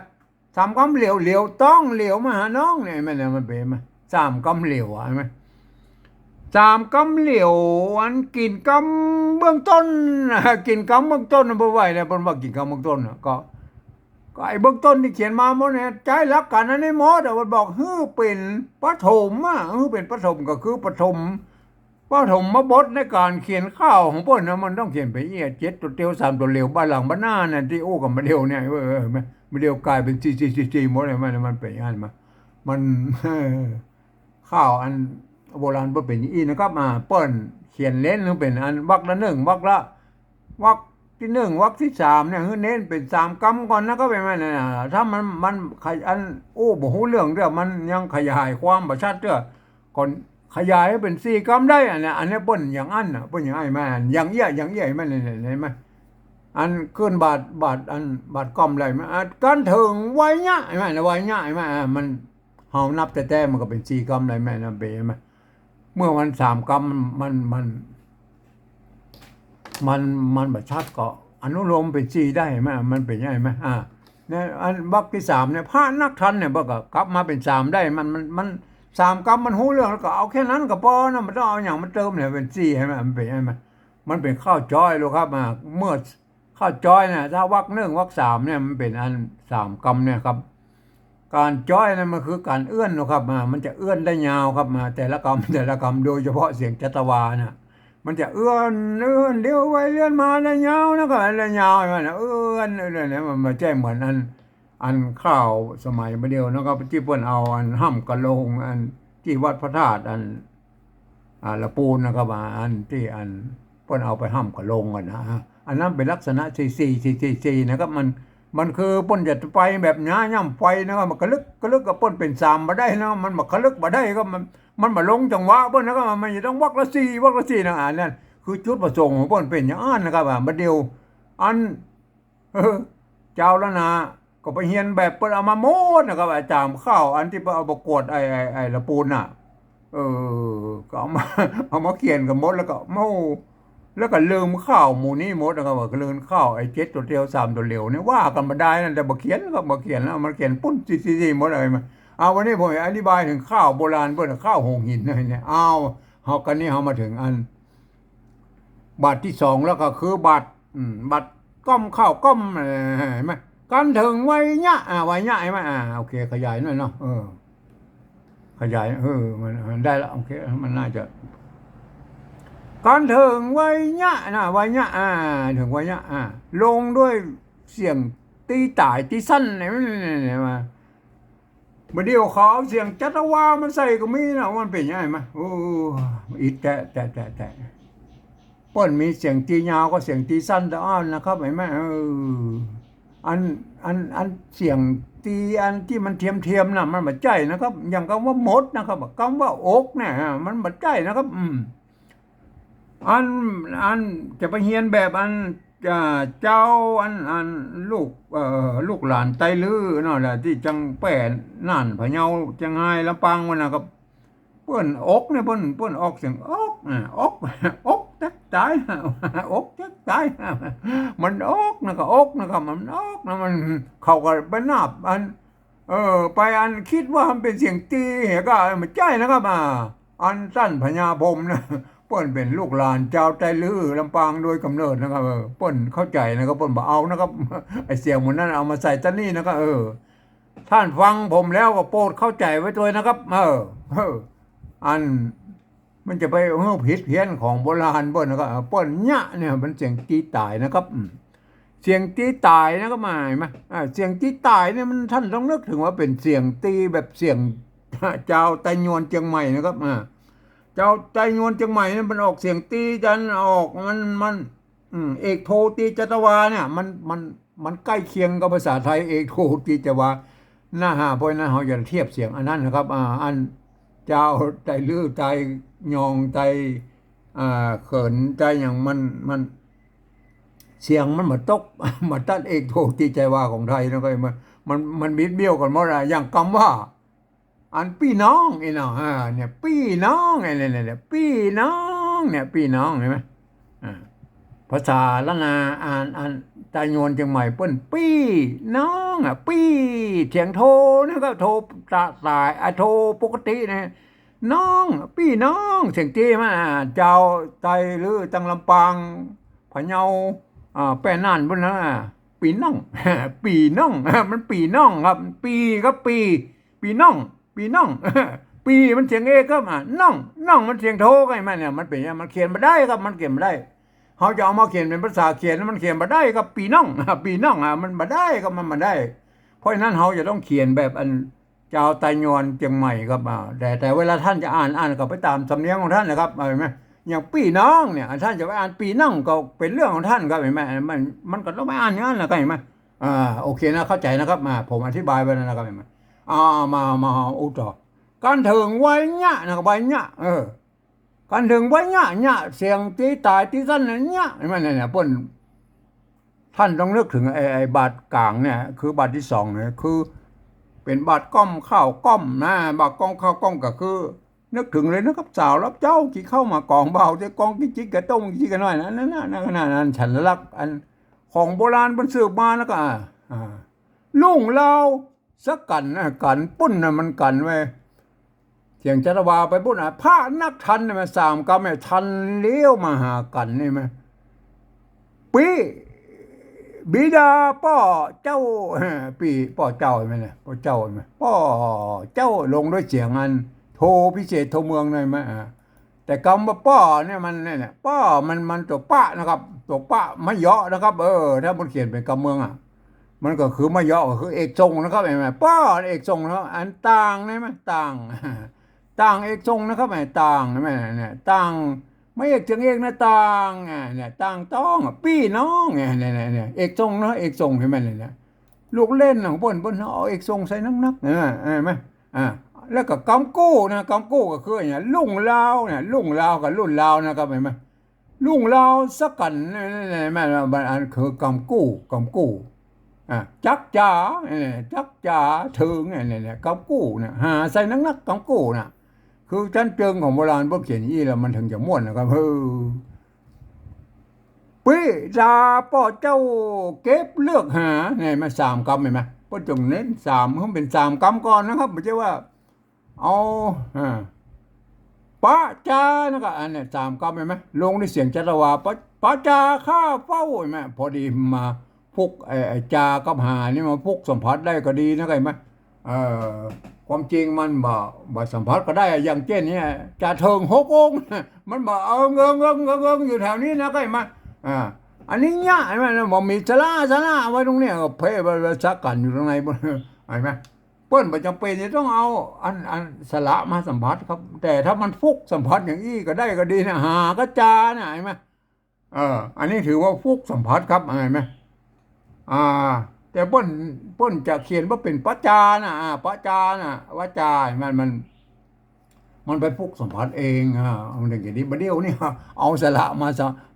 3 กำเหลียวต้องเหลียวมาหาน้องเนี่ยมันเป็นไหม3 กำเหลียวใช่ไหม3 กำเหลียวอันกินกำเบื้องต้นกินกำเบื้องต้นบ่ไหวเลยผมว่ากินกำเบื้องต้นก็ไอ้เบื้องต้นที่เขียนมาหมดเนี่ยใจรักกันอันนี้หมดแต่มันบอกเป็นปฐมเป็นปฐมก็คือปฐมมาบทในการเขียนข้าวของพวกนั้นมันต้องเขียนไป7 ตัวเตียว3 ตัวเหลียวบ้านหลังบ้านหน้าเนี่ยที่กับมาเดียวเนี่ยมาเดียวกลายเป็นจีหมดเลยมันเป็นอย่างนั้นมันข้าวอันโบราณเปิ้นเป็นอย่างนี้นะครับเปิ้นเขียนเน้นหรือเป็นอันวรรคละ1 วรรคที่ 1 วรรคที่ 3เนี่ยคือเน้นเป็น3 กำก่อนนะก็เป็นนั่นน่ะถ้ามันอันบ่ฮู้เรื่องเด้อมันยังขยายความบ่ชัดเด้อก่อนขยายให้เป็น4 กำได้อันนี้เปิ้นอย่างอันน่ะเปิ้นอย่างไอ้แม่อย่างเอี้ยมันเห็นไหมอันขึ้นบาทอันบาทกอมอะไรมากันถึงไว้เนี่ยไอ้แม่ไว้เนี่ยไอ้แม่มันเฮานับแต่มันก็เป็น4 กำอะไรแม่นะเบไหมเมื่อมัน3 กำมันแบบชัดก็อนุโลมเป็น4ได้ไหมมันเป็นยังไงไหมเนี่ยอันวรรคที่ 3เนี่ยพระนักทันเนี่ยก็กลับมาเป็น3ได้มัน3 กำมันหู้เรื่องแล้วก็เอาแค่นั้นก็พอนะมันต้องเอาอย่างมันเติมเนี่ยเป็น4ใช่ไหมมันเป็นยังไงไหมมันเป็นข้าวจ้อยลูกครับเมื่อข้าวจ้อยเนี่ยถ้าวรรค1 วรรค 3เนี่ยมันเป็นอัน3 กำเนี่ยครับการจ้อยนั่นมันคือการเอื้อนนะครับมันจะเอื้อนได้ยาวครับแต่ละกำโดยเฉพาะเสียงจัตวานะมันจะเอื้อนเลี้ยวไว้เลื่อนมาได้ยาวนะก็ได้ยาวมันเอื้อนเนี่ยมันไม่ใช่เหมือน อันข้าวสมัยมาเดียวนะครับที่เพิ่นเอาอันห้ำกะโลงอันที่วัดพระธาตุอันละปูนนะครับอันที่อันเพิ่นเอาไปห้ำกะโลงกันนะอันนั้นเป็นลักษณะ444นะครับมันคือเพิ่นจะไปแบบหญ้าย่ำไฟนะครับมันกระลึกกับเพิ่นเป็นสามมาได้นะมันมากระลึกมาได้ก็มันมาลงจังหวะเพิ่นนะครับมันจะต้องวักละ4นะอันนั้นคือจุดประสงค์ของเพิ่นเป็นอย่างนั้นนะครับมาเดียวอันเจ้าละนาก็ไปเฮียนแบบเปิ้นเอามาโมดนะครับจามข้าวอันที่เปิ้นเอาประกวดไอ้ละปูนน่ะก็เอามาเขียนกับมดแล้วก็โมแล้วก็ลืมข้าวหมู่นี้หมดนะครับก็ลืมข้าวไอ้7ตัวเดียว3ตัวเหลวเนี่ยว่ากันบ่ได้นั่นแต่บ่เขียนก็บ่เขียนแล้วมันเขียนปุ้นซีหมดอะไรมาเอาวันนี้ผมอธิบายถึงข้าวโบราณเปิ้นข้าวหงหินเนี่ยเอาเฮากันนี้เฮามาถึงอันบาทที่2แล้วก็คือบาทก้อมข้าวก้อมเห็นไหมกันถึงไว้เนี่ยไว้เนี่ยใช่ไหมโอเคขยายหน่อยเนาะขยายมันได้แล้วโอเคมันน่าจะกันถึงไว้เนี่ยนะไว้เนี่ยถึงไว้เนี่ยลงด้วยเสียงตีต่ายตีสั้นเนี่ยมาเมื่อเดียวเขาเอาเสียงจัตวามันใส่ก็มีนะมันเป็นยังไงมั้ยอีแต่เปิ้นมีเสียงตียาวก็เสียงตีสั้นแต่อ้อนนะครับเห็นไหมอันเสียงตีอันที่มันเทียมน่ะมันบ่ใจนะครับอย่างคำว่ามดนะครับคำว่าอกเนี่ยมันบ่ใจนะครับอันจะไปเฮียนแบบอันเจ้าอันลูกหลานไตลือเนาะแหละที่จังแป้นน่านพะเยาจังไห้ลำปางมันนะครับเปิ้นอกเนี่ยเปิ้นออกเสียงอกจักตายอกจักตายมันอกนะครับอกนะครับมันอกนะมันเขาก็ไปนับอันไปอันคิดว่ามันเป็นเสียงตีก็มันใจนะครับอันสั้นพญาพรหมนะเปิ้นเป็นลูกหลานเจ้าไตลือลำปางโดยกำเนิดนะครับเปิ้นเข้าใจนะครับเปิ้นบ่เอานะครับไอ้เสียงมันนั้นเอามาใส่ตะนี่นะครับท่านฟังผมแล้วก็โปรดเข้าใจไว้ด้วยนะครับอันมันจะไปผิดเพี้ยนของโบราณเปิ้นนะครับเปิ้นเนี่ยมันเสียงตีตายนะครับเสียงตีตายนะครับหมายมั้ยเสียงตีตายเนี่ยมันท่านต้องนึกถึงว่าเป็นเสียงตีแบบเสียงเจ้าไตยวนเชียงใหม่นะครับเจ้าไตยวนเชียงใหม่เนี่ยมันออกเสียงตีจันออกมันเอกโทตีจัตวาเนี่ยมันใกล้เคียงกับภาษาไทยเอกโทตีจัตวาเพราะนั้นเราอย่าเทียบเสียงอันนั้นนะครับอันเจ้าไตลือไตยองไตเขินไตอย่างมันเสียงมันมาตกมาตัดเอกโทตีใจว่าของไทยนะก็มันบิดเบี้ยวกันหมดอย่างคำว่าอันพี่น้องไอ้น้องเนี่ยพี่น้องไอ้เนี่ยพี่น้องเนี่ยพี่น้องเห็นไหมภาษาละนาอ่านตายโยนเชียงใหม่เปิ้นพี่น้องพี่เสียงโทนะครับโทตายโทปกตินะน้องพี่น้องเสียงตีมาเจ้าไตหรือตังลำปางพะเยาแป้น่านพุ่นนะปีน้องปีน้องมันปีน้องครับปีครับปีน้องปีมันเสียงเอครับน้องมันเสียงโทก็ไอ้มันเนี่ยมันเป็นมันเขียนมาได้ครับมันเขียนมาได้เขาจะเอามาเขียนเป็นภาษาเขียนมันเขียนมาได้ครับปีน้องมันมาได้ครับมันมาได้เพราะฉะนั้นเขาจะต้องเขียนแบบอันเจ้าไตยวนเชียงใหม่ครับแต่เวลาท่านจะอ่านก็ไปตามสำเนียงของท่านนะครับเห็นไหมอย่างปีน้องเนี่ยท่านจะไปอ่านปีน้องก็เป็นเรื่องของท่านครับเห็นไหมมันก็ต้องไปอ่านอย่างนั้นแหละก็เห็นไหมโอเคนะเข้าใจนะครับผมอธิบายไปแล้วนะครับเห็นไหมมาอุตต่อการถึงไว้เนี่ยนะครับไว้เนี่ยการถึงไว้เนี่ยเสียงตีตายตีสั้นเนี่ยเห็นไหมเนี่ยเปิ้นท่านต้องนึกถึงไอ้บาทกลางเนี่ยคือบาทที่2เนี่ยคือเป็นบาทก้อมข้าวก้อมนะบาทก้องข้าวก้อมก็คือนึกถึงเลยนะครับสาวรับเจ้าที่เข้ามากองเบาจะกองจิ๊กกระต้งจิ๊กกันหน่อยนั่นฉันลักษณ์อันของโบราณบรรสืบมาแล้วก็ลุงเราสักกันปุ้นมันกันไว้เสียงจัตวาไปปุ้นพระนักทันเนี่ยมัน3กรรมเนี่ยทันเลี้ยวมาหากันนี่มั้ยปีบิดาพ่อเจ้าปีพ่อเจ้ามั้ยเนี่ยพ่อเจ้ามั้ยพ่อเจ้าลงด้วยเสียงอันโทพิเศษโทเมืองหน่อยมั้ยแต่คำว่าป้อเนี่ยมันเนี่ยป้อมันตัวป้านะครับตัวป้าไม่เยาะนะครับถ้ามันเขียนเป็นคำเมือง มันก็คือมาย่อก็คือเอกทรงนะครับเห็นไหมป้อเอกทรงนะครับอันต่างได้ไหมต่างต่างเอกทรงนะครับไอ้ต่างใช่ไหมเนี่ยต่างไม่เอกถึงเอกนะต่างเนี่ยต่างต้องพี่น้องเนี่ยเอกทรงนะเอกทรงเห็นไหมเนี่ยลูกเล่นของเปิ้นเอาเอกทรงใส่นักๆเห็นไหมอ่าแล้วก็กำกู้นะกำกู้ก็คือเนี่ยลุงลาวเนี่ยลุงลาวกับรุ่นลาวนะครับเห็นไหมลุงลาวสักกันเนี่ยแม่อันคือกำกู้กำกู้ จักจ๋าเนี่ยจักจ๋าถึงเนี่ยกำกู้เนี่ยหาใส่นักกำกู้น่ะคือชั้นเจิงของโบราณพวกเขียนยี่แล้วมันถึงจะม่วนนะครับปีจาป่อเจ้าเก็บเลือกหาเนี่ยมาสามกำเห็นไหมก็จงเน้นสามเขาเป็นสามกำก่อนนะครับไม่ใช่ว่าเอาป้าจานะครับอันนี้สามกำเห็นไหมลงในเสียงจัตวาป้าจาข้าเฝ้าเห็นไหมพอดีมาพุกไอ้จากัหานี่มาพุกสัมผัสได้ก็ดีนะไงไหมเออความจริงมันบ่สัมผัสก็ได้อย่างเช่นเนี่ยจ่าเทิงหกองมันบอกเงอยู่แถวนี้นะไงไหมอันนี้เนี่ยไอ้แม่บอกมีสลาไว้ตรงเนี้ยก็เพ่ไปซักกันอยู่ตรงไหนบนไอ้แม่เปิ้นประจำเป็นจะต้องเอาอันสละมาสัมผัสครับแต่ถ้ามันฟุกสัมผัสอย่างนี้ก็ได้ก็ดีนะหาก็จาเนี่ยไอ้แม่อันนี้ถือว่าฟุกสัมผัสครับไอ้แม่อ่าแต่เปิ้นจะเขียนว่าเป็นปัจจานะปัจจานะวาจามันไปพุกสัมผัสเองมันอย่างนี้ประเดี๋ยวนี่เอาสละมา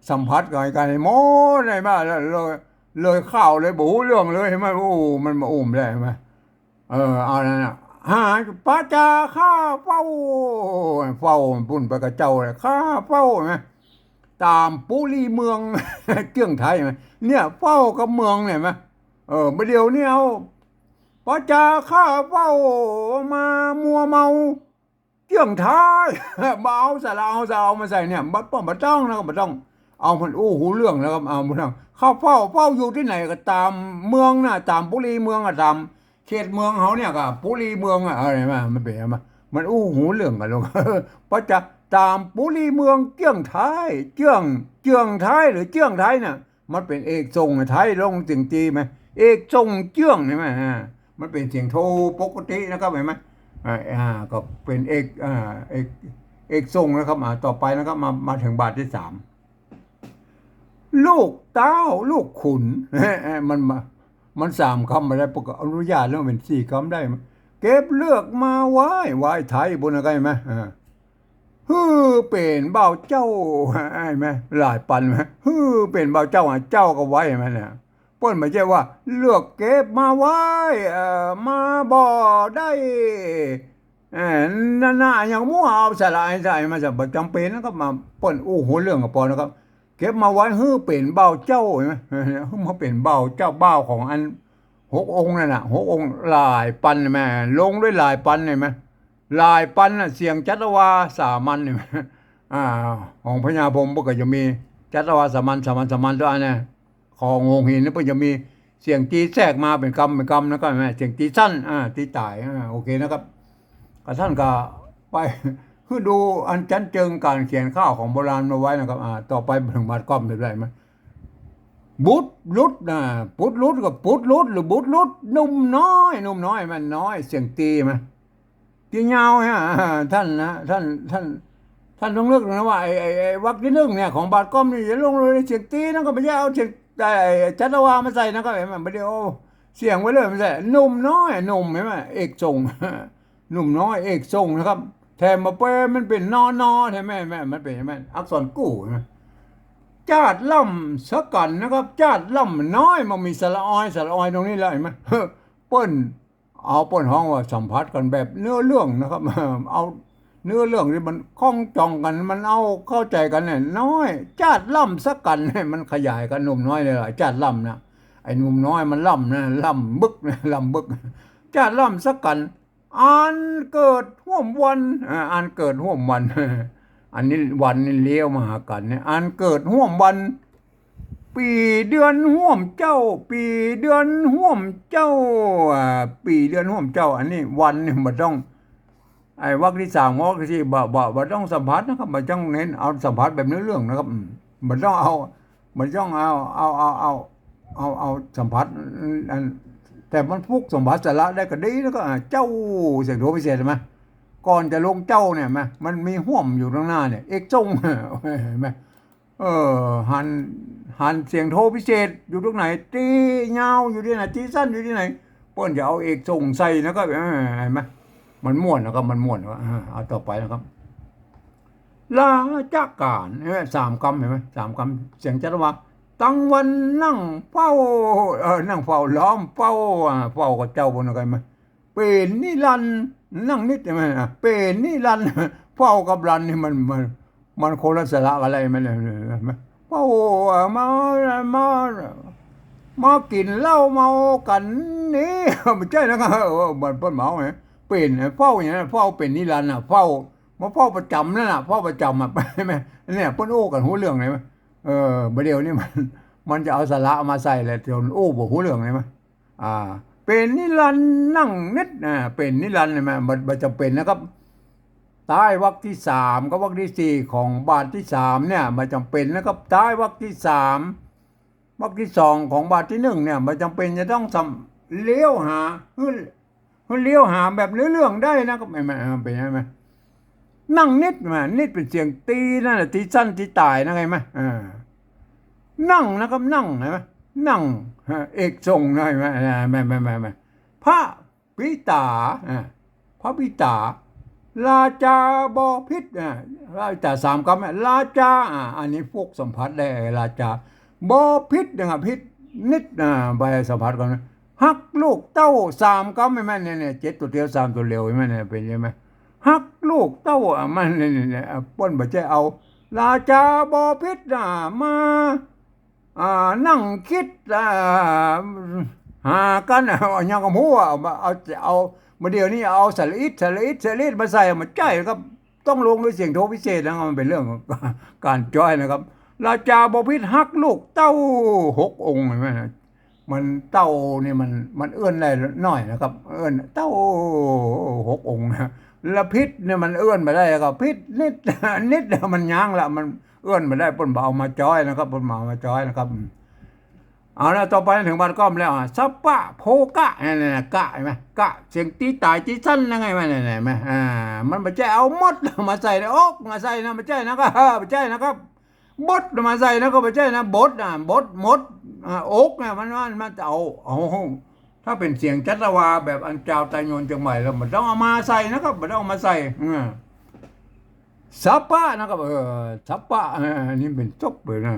สัมผัสกันโม้ได้มาเลยข้าวเลยบูเรื่องเลยใช่ไหมโอ้มันมาอุ้มได้ไหมเอานั่นน่ะหาปัจจาข้าเฝ้าปุ่นไปกับเจ้าเลยข้าเฝ้าไหมตามปุรีเมืองเกี่ยงไทยไหมเนี่ยเฝ้ากับเมืองเนี่ยไหมประเดี๋ยวนี้เอาปัจจาข้าเฝ้ามามัวเมาเกี่ยงไทยมาเอาสาระเอามาใส่เนี่ยบัดป้อมบัดต้องแล้วก็บัดต้องเอามันหูเรื่องแล้วก็เอาบัดต้องเข้าเฝ้าอยู่ที่ไหนก็ตามเมืองน่ะตามปุรีเมืองก็ตามเขตเมืองเขาเนี่ยก็ปุรีเมืองอะไรมามันเป็นมามันหูเรื่องกันลงปัจจาตามปุรีเมืองเกี่ยงไทยเจื่องไทยหรือเจื่องไทยน่ะมันเป็นเอกทรงไทยลงจึงจีไหมเอกทรงเจื่องใช่ไหมมันเป็นเสียงโทปกตินะครับเห็นไหมก็เป็นเอกทรงนะครับต่อไปนะครับมาถึงบาทที่สามลูกเต้าลูกขุนมันสามคำมาได้ปกอนุญาตแล้วเป็นสี่คำได้เก็บเลือกมาไว้ไทยบนอะไรไหมเป็นเบาเจ้าไอ้ไหมหลายปันไหมเป็นเบาเจ้าเจ้าก็ไว้ไหมเนี่ยเปิ้นไม่ใช่ว่าเลือกเก็บมาไว้มาบ่ได้น่าอย่างมั่วเอาสลายใส่มาจะประจำเป็นนะครับมาเปิ้นหัวเรื่องกับปอนะครับเก็บมาไว้เป็นเบาเจ้าใช่ไหมมาเป็นเบาเจ้าเบาของอัน6 องค์นั่นน่ะ6 องค์หลายปันแม่ลงด้วยหลายปันเห็นไหมลายปันน่ะเสียงจัตวาสามัญเนี่ยของพญาพรหมก็จะมีจัตวาสามัญด้วยนะของงงหินนี่ก็จะมีเสียงตีแทรกมาเป็นกำนะครับแม่เสียงตีสั้นตีตายโอเคนะครับก็ท่านก็ไปคือดูอันจันเจิงการเขียนข้าวของโบราณมาไว้นะครับต่อไปถึงบาดก้อมได้ไหมบุตรลุดนะปุดลุดกับปุดลุดหรือบุตรลุดนุ่มน้อยมันน้อยเสียงตีไหมที่เงาฮะท่านนะท่านต้องเลือกนะว่าไอ้วรรคที่หนึ่งเนี่ยของบาทก้อมนี่จะลงเลยเสียงตีนั่นก็ไม่ใช่เอาเสียงจัตวามาใส่นะก็เห็นไหมไม่ได้เอาเสียงไว้เลยไม่ใช่หนุ่มน้อยหนุ่มเห็นไหมเอกทรงหนุ่มน้อยเอกทรงนะครับแถมมาเป้มันเป็นนอใช่ไหมมันเป็นใช่ไหมอักษรกู้ใช่ไหมจาดล่ำสักกันนะครับจาดล่ำน้อยมันมีสระออยตรงนี้เลยไหมเปิ้นห้องว่าสัมผัสกันแบบเนื้อเรื่องนะครับเอาเนื้อเรื่องที่มันคล้องจองกันมันเอาเข้าใจกันเนี่ยน้อยจาดล่ำสักกันเนี่ยมันขยายกันหนุ่มน้อยเลยจาดล่ำนะไอ้หนุ่มน้อยมันล่ำนะล่ำบึกนะล่ำบึกจาดล่ำสักกันอันเกิดห่วมวันอันเกิดห่วมวันอันนี้วันนี่เลี้ยวมาหากันเนี่ยอันเกิดห่วมวันปีเดือนห่วมเจ้าปีเดือนห่วมเจ้าปีเดือนห่วมเจ้าอันนี้วันนี่มันต้องไอ้วรรคที่สามวรรคที่บ่ต้องสัมผัสนะครับมันต้องเน้นเอาสัมผัสแบบเนื้อเรื่องนะครับมันต้องเอา เอาสัมผัสอันแต่มันฟุกสัมผัสสาระได้ก็ดีแล้วก็เจ้าเสียงโทพิเศษใช่ไหมก่อนจะลงเจ้าเนี่ยมันมีห่วมอยู่ตรงหน้าเนี่ยเอกจงเห็นไหมหันเสียงโทพิเศษอยู่ตรงไหนตียาวอยู่ที่ไหนตีสั้นอยู่ที่ไหนเปิ้นจะเอาเอกจงใส่แล้วก็เห็นไหมมันม่วนนะครับมันม่วนว่าเอาต่อไปนะครับลาจากการเห็นไหมสามคำเห็นไหมสามคำเสียงจัตุวาตั้งวันนั่งเฝ้านั่งเฝ้าล้อมเฝ้าเฝ้ากับเจ้าบนอะไรมาเป็นนิรันดร์นั่งนิดใช่ไหมเป็นนิรันดร์เฝ้ากับรันนี่มันคนละสระอะไรมันเฝ้ามามามากินเหล้าเมากันนี่ไม่ใช่นะครับมันเปิ้นเมาไงเป็นเฝ้าอย่างนั้นเฝ้าเป็นนิรันดร์เฝ้ามาเฝ้าประจำนั่นน่ะเฝ้าประจำไปไหมเนี่ยเปิ้นโอ้กันหูเรื่องไหนไหมประเดี๋ยวนี้มันจะเอาสาระมาใส่เลยจนโอ้บอกหูเรื่องไหนไหมเป็นนิรันดร์นั่งนิดเป็นนิรันดร์เลยมันจะเป็นนะครับท้ายวรรคที่สามกับวรรคที่สี่ของบาทที่สามเนี่ยมันจำเป็นนะครับท้ายวรรคที่สามวรรคที่สองของบาทที่หนึ่งเนี่ยมันจำเป็นจะต้องเลี้ยวหาเลี้ยวหาแบบเรื่องได้นะครับไม่เป็นไงไหมนั่งนิดมานิดเป็นเสียงตีนั่นแหละตีสั้นตีตายนะไงไหมนั่งนะครับนั่งเห็นไหมนั่งเอกทรงนะเห็นไหมไม่พระปิตาพระปิตาราชาบอพิษราชาสามคำราชาอันนี้พวกสัมผัสได้ราชาบอพิษนะครับพิษนิดไปสัมผัสกันฮักลูกเต้าสามคำไหมเนี่ยเจ็ดตัวเดียวสามตัวเร็วไหมเนี่ยเป็นยังไงฮักลูกเต้ามันเนี่ยป้นบ่ใจเอาราชาบอพิษมานั่งคิดหากันยังกับหัวเอามาเดี๋ยวนี้เอาสลิดมาใส่มาใจครับต้องลงด้วยเสียงโทพิเศษนะครับมันเป็นเรื่องของการจ้อยนะครับราชาบอพิษฮักลูกเต้า6 องค์เห็นไหมมันเต้านี่มันเอื้อนได้หน่อยนะครับเอื้อนเต้า6 องค์นะแล้วพิษเนี่ยมันเอื้อนมาได้ครับพิษนิดมันยั้งละมันเอื้อนมาได้ปนเบามาจ้อยนะครับปนเบามาจ้อยนะครับเอาละต่อไปถึงบ้านก้อมแล้วสัปปะโพกะเนี่ยกะเห็นไหมกะเสียงตีตายตีสั้นยังไงมันเนี่ยไหมมันไม่ใช่เอามดมาใส่ในอกมาใส่นะไม่ใช่นะครับไม่ใช่นะครับบดมาใส่นะก็ไม่ใช่นะบดมดอกเนี่ยมันจะเอาถ้าเป็นเสียงจัตวาแบบอันเจ้าตายโยนจังใหม่แล้วมันต้องเอามาใส่นะครับมันต้องเอามาใส่สัปปะนะครับสัปปะนี่เป็นจบเลยนะ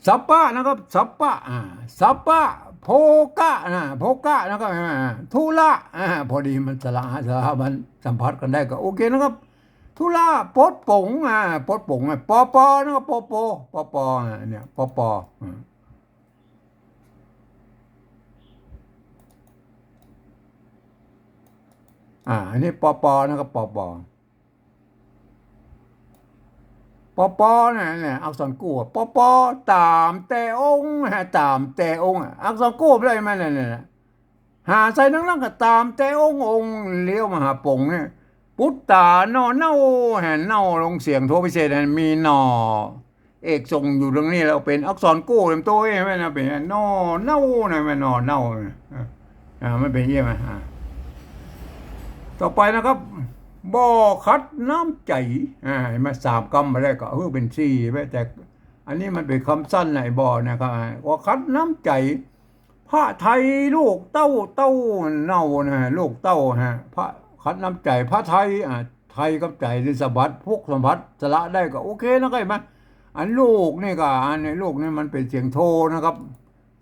สัปปะนะครับสัปปะโพกะโพกะนะครับทุละพอดีมันสละมันสัมผัสกันได้ก็โอเคนะครับทุละปดป๋งปดป๋งปอนะครับปอเนี่ยปออันนี้ปอนะครับปอเนี่ยอักษรกู้ปอตามแต่องค์อักษรกู้อะไรมันเนี่ยหาใส่นั่งก็ตามแต่องค์เลี้ยวมาหาปงเนี่ยพุทธานอเน่าแห่เน่าลงเสียงโทพิเศษมีหนอเอกทรงอยู่ตรงนี้เราเป็นอักษรกู้เต็มตัวใช่ไหมนะเป็นนอเน่านะมันนอเน่าไม่เป็นเยี่ยมต่อไปนะครับบ่อคัดน้ำใจมาสามคำมาได้ก็เป็นสี่แต่อันนี้มันเป็นคำสั้นในบ่อนะครับบ่อคัดน้ำใจพระไทยลูกเต้าเน่านะลูกเต้าพระคัดน้ำใจพระไทยไทยกับใจที่สบัดพวกสมบัติสละได้ก็โอเคนะครับไหมอันลูกนี่ก็อันในลูกนี่มันเป็นเสียงโทนะครับ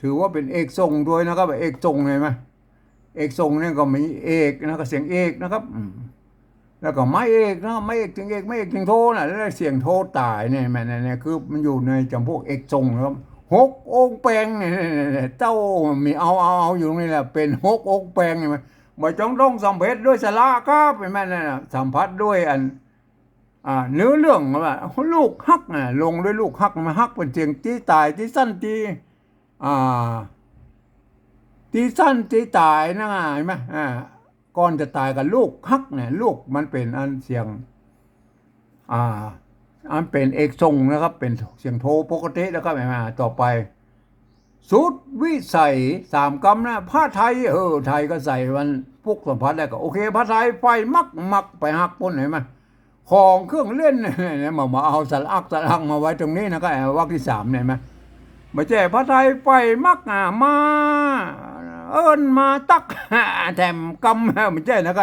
ถือว่าเป็นเอกทรงด้วยนะครับเอกทรงเลยไหมเอกทรงนี่ก็มีเอกนะก็เสียงเอกนะครับแล้วก็ไม่เอกนะไม่เอกถึงเอกไม่เอกถึงโทนะแล้วเสียงโทตายเนี่ยมันคือมันอยู่ในจำพวกเอกทรงนะครับ6 องค์แปลงเนี่ยเจ้ามีเอาอยู่นี่แหละเป็น6 องค์แปลงเนี่ยมันต้องสัมผัสด้วยสละครับเป็นแม่น่ะสัมผัสด้วยอันเนื้อเรื่องว่าลูกฮักลงด้วยลูกฮักมาฮักเป็นเสียงตีตายตีสั้นตีสั้นตีตายนะเห็นไหมก่อนจะตายกับลูกฮักเนี่ยลูกมันเป็นอันเสียง อันเป็นเอกทรงนะครับเป็นเสียงโทปกติแล้วก็มาต่อไปสุดวิสัยสามกำนะผ้าไทยไทยก็ใส่มันพวกสัมผัสได้ก็โอเคผ้าไทยไฟมักไปหักป้นเห็นไหมของเครื่องเล่นเนี่ยมาเอาสลักมาไว้ตรงนี้นะก็วรรคที่สามเนี่ยไหมมาแจ้ผ้าไทยไฟมักมาเอิญมาตักแถมกำมันแจ้นะก็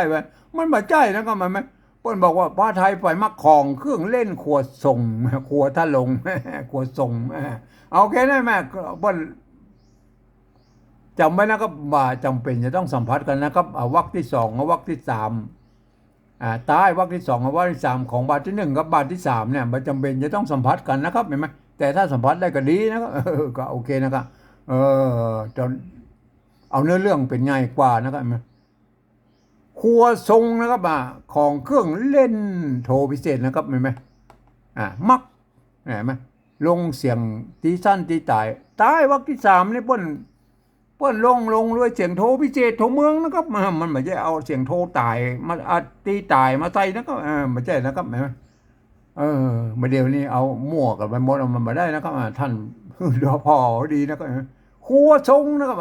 มันมาใจนะก็มันไหมเปิ้นบอกว่าผ้าไทยไฟมักของเครื่องเล่นขวดส่งขวดท่าลงขวดส่งเอาแค่นั้นแม่เปิ้นจำไว้นะครับว่าจำเป็นจะต้องสัมผัสกันนะครับวรรคที่สองกับวรรคที่สามใต้วรรคที่สองกับวรรคที่สามของบาทที่หนึ่งกับบาทที่สามเนี่ยมันจำเป็นจะต้องสัมผัสกันนะครับเห็นไหมแต่ถ้าสัมผัสได้ก็ดีนะครับก็โอเคนะครับจนเอาเนื้อเรื่องเป็นง่ายกว่านะครับเห็นไหมครัวทรงนะครับของเครื่องเล่นโทพิเศษนะครับเห็นไหมมักเห็นไหมลงเสียงตีสั้นตีตายวรรคที่สามนี่เปิ้นลงด้วยเสียงโทพิเศษโทเมืองนะครับมันไม่ใช่เอาเสียงโทตายมาตีตายมาใส่นะครับไม่ใช่นะครับเห็นไหมมาเดี๋ยวนี้เอามั่วกับมันหมดมันมาได้นะครับท่านรอพอดีนะครับครัวทรงนะครับ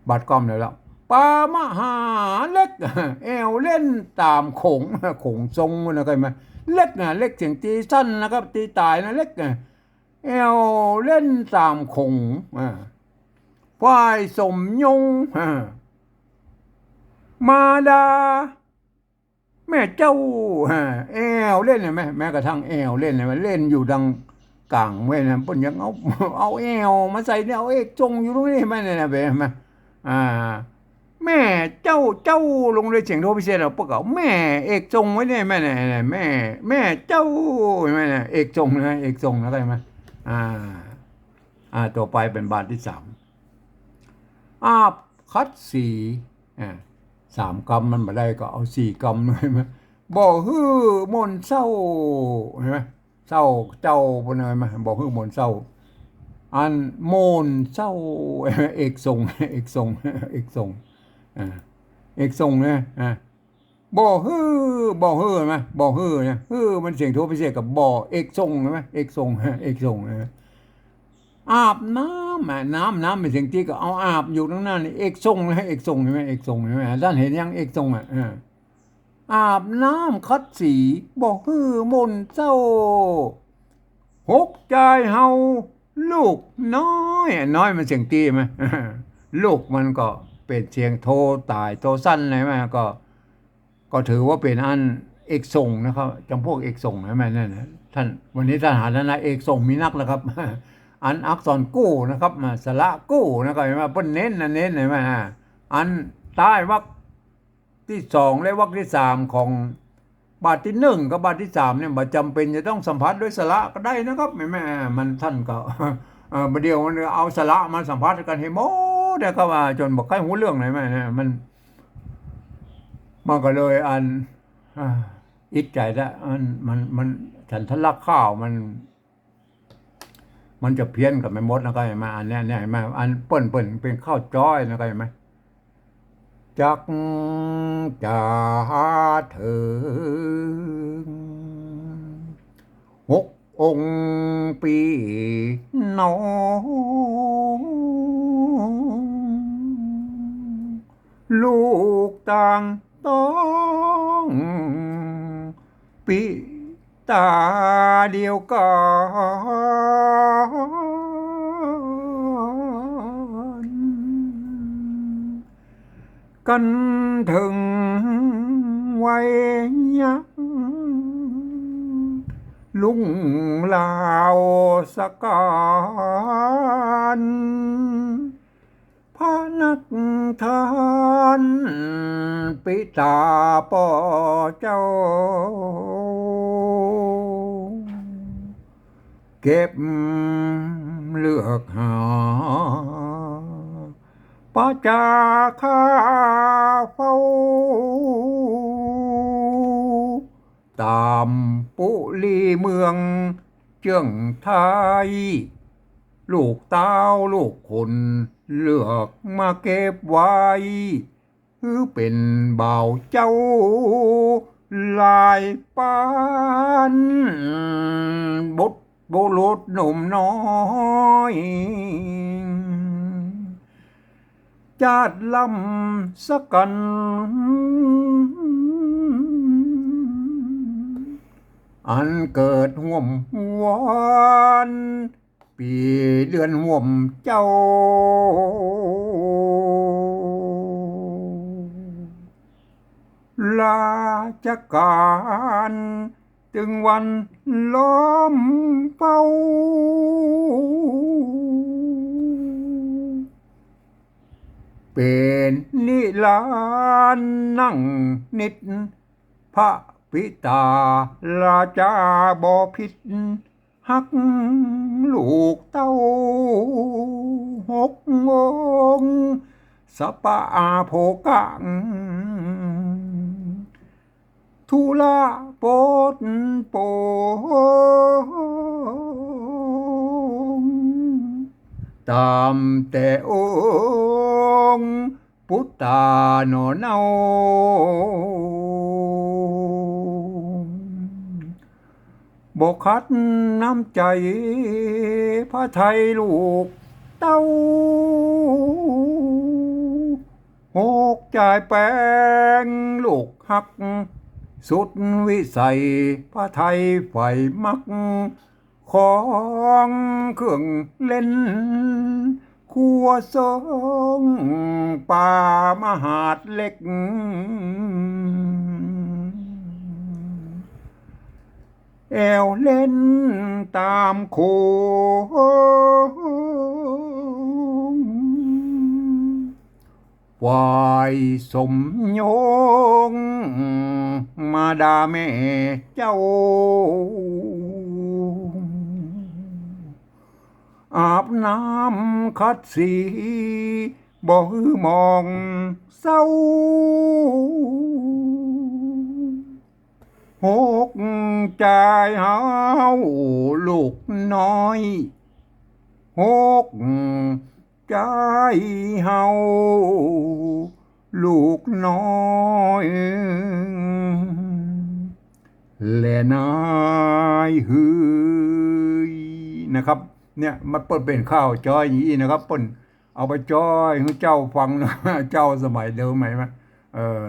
บัดก้อมเลยแล้วปลามหาเล็กแอวเล่นตามโขงทรงนะครับมาเล็กเล็กเสียงตีสั้นนะครับตีตายนะเล็กแอวเล่นตามโขงฝ่ายสมยงมาดาแม่เจ้าแอวเล่นเลยไหมแม้กระทั่งแอวเล่นเลยมันเล่นอยู่ดังกลางเว้ยนะเพิ่นยังเอาแอวมาใส่เนี่ยเอาเอกจงอยู่ตรงนี้ไหมเนี่ยนะเว้ยมาแม่เจ้าลงเลยเสียงโทพิเศษเราพวกเขาแม่เอกจงไว้เนี่ยแม่เนี่ยแม่เจ้าแม่เนี่ยเอกจงนะเอกจงนะเข้าใจไหมต่อไปเป็นบาทที่สามอาบคัดสีสามกำมันมาได้ก็เอาสี่กำเลยไหมบ่ฮื้อมนเศร้าเห็นไหมเศร้าเจ้าปนอะไรมาบ่ฮื้อมนเศร้าอันโมนเศร้าเอกทรงเอกทรงเอกทรงเอกทรงเนี่ยบ่ฮื้อไหมบ่ฮื้อเนี่ยฮื้อมันเสียงโทพิเศษกับบ่เอกทรงใช่ไหมเอกทรงเอกทรงอาบน้ำน้ำเป็นสิ่งที่ก็เอาอาบอยู่ตรงนั้นเอกทรงนะเอกทรงใช่ไหมเอกทรงใช่ไหมท่านเห็นยังเอกทรงอาบน้ำคัดสีบอกฮือมนเจ้าหกใจเฮาลูกน้อยมันเสียงตีไหมลูกมันก็เป็นเสียงโทตายโทสั้นเลยไหมก็ถือว่าเป็นอันเอกทรงนะครับจำพวกเอกทรงใช่ไหมนั่นนะท่านวันนี้ท่านหาแล้วนะเอกทรงมีนักแล้วครับอันอักษรกู้นะครับมาสระกู้นะครับมาเพิ่นเน้นเห็นไหมอันใต้วรรคที่สองและวรรคที่สามของบาทที่หนึ่งกับบาทที่สามเนี่ยบ่จำเป็นจะต้องสัมผัสด้วยสระก็ได้นะครับแม่มันท่านก็ประเดี๋ยวมันเอาสระมาสัมผัสกันให้หมดแต่ก็ว่าจนบอกใครหูเรื่องไหนไหมมันก็เลยอันอิจใจแล้วมันฉันทะลักข้าวมันจะเพี้ยนกับไม่มดนะก็เห็นไหมอันนี้เห็นไหมอันเปิ่นเป็นข้าวจ้อยนะก็เห็นไหมจักจะถึง6 องค์ปีน้องลูกต่างต้องปีตาเดียวกันถึงวัยยักษ์ลุงลาวสการพระนักทานปิตาป่อเจ้าเก็บเลือกหาปะจาข้าเฝ้าตามปุลีเมืองเจืองไทยลูกเต้าลูกคนเลือกมาเก็บไว้คือเป็นบ่าวเจ้า ลายปานบุตรบุรุษหนุ่มน้อยจาดลำสักกันอันเกิดห่วมวานปีเดือนห่วมเจ้าลาชการถึงวันล้อมเป้าเป็นนิลานนั่งนิดพระพิตาราชาบ่ผิดหักลูกเต้า6 องค์สปะอาโภกังทุลาโปดโปงตามแต่องค์พุทธาโนเนาบกคัดน้ำใจพระไทยลูกเต้าหกจ่ายแปลงลูกหักสุดวิสัยพระไทยไฟมักของเครื่องเล่นครัวทรงป่ามหาดเล็กแอวเล่นตามโขงวายสมโยงมาดาแม่เจ้าอาบน้ำคัดสีบ่ฮือมองเศร้า6ใจหาวลูกน้อย6ใจหาวลูกน้อยและนายฮือนะครับเนี่ยมันเปิดเป็นข้าวจอยอย่างนี้นะครับเปิ้นเอาไปจอยให้เจ้าฟังนะ เจ้าสมัยเดิมไหม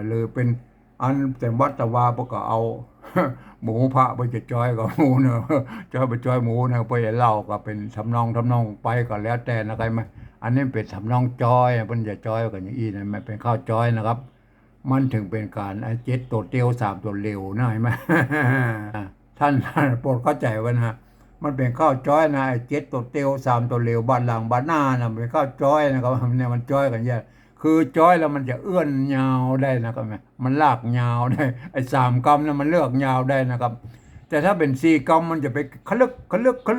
หรือเป็นอันแต่วัดตะวาพวกก็เอา หมูพระไปจะจอยกับหมูเนอะ จอยไปจอยหมูเนอะไปเล่าก็เป็นทำนองไปก็แล้วแต่นะครับไหมอันนี้เป็นทำนองจอยเพิ่นจะจอยกันอย่างนี้นะมันเป็นข้าวจอยนะครับ มันถึงเป็นการ7 ตัวเตียว3 ตัวเร็วนะเห็นไหม ท่านโปรดเข้าใจไว้นะมันเป็นข้าวจ้อยนะ7 ตัวเตียว3 ตัวเร็วบ้านหลังบ้านหน้านะเป็นข้าวจ้อยนะครับเนี่ยมันจ้อยกันแย่คือจ้อยแล้วมันจะเอื้อนยาวได้นะครับมันลากยาวได้3 กำนะมันเลือกยาวได้นะครับแต่ถ้าเป็น4 กำมันจะไปคลึ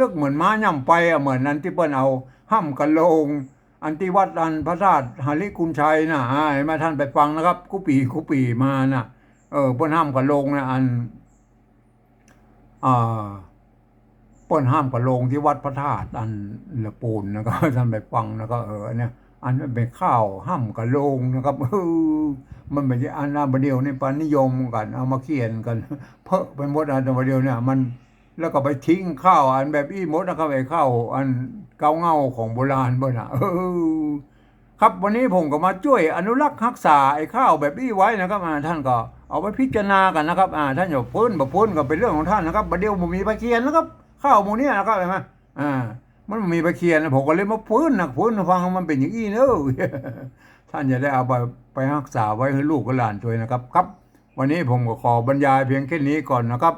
กเหมือนม้าย่ำไปเหมือนนั้นที่เปิ้นเอาห้ำกะโลงอันที่วัดอันพระธาตุหฤกุลชัยนะเห็นไหมท่านไปฟังนะครับกุปีมานะเปิ้นห้ำกะโลงนะอันเปิ้นห้ามกะโลงที่วัดพระธาตุอันละปูนนะครับ ท่านไปฟังแล้วก็เนี่ยอันนั้นเป็นข้าวห้ามกะโลงนะครับมันไม่ใช่อันนั้นประเดี๋ยวนี่ปานนิยมกันเอามาเขียนกัน เพ้อเป็นหมดอันประเดี๋ยวเนี่ยมันแล้วก็ไปทิ้งข้าวอันแบบอีหมดนะครับไอ้ข้าวอันเก่าเง่าของโบราณเบิ่นน่ะครับวันนี้ผมก็มาช่วยอนุรักษ์รักษาไอ้ข้าวแบบนี้ไว้นะครับท่านก็เอาไปพิจารณากันนะครับท่านอย่าพ้นบ่พ้นก็เป็นเรื่องของท่านนะครับประเดี๋ยวผมมีไปเขียนนะครับข้าวหมู่นี้นะครับเห็นไหมมันมีไปเขียนผมก็เลยมาพ้นฟังมันเป็นอย่างนี้เนอะ ท่านจะได้เอาไปรักษาไว้ให้ลูกกับหลานช่วยนะครับครับวันนี้ผมก็ขอบรรยายเพียงแค่นี้ก่อนนะครับ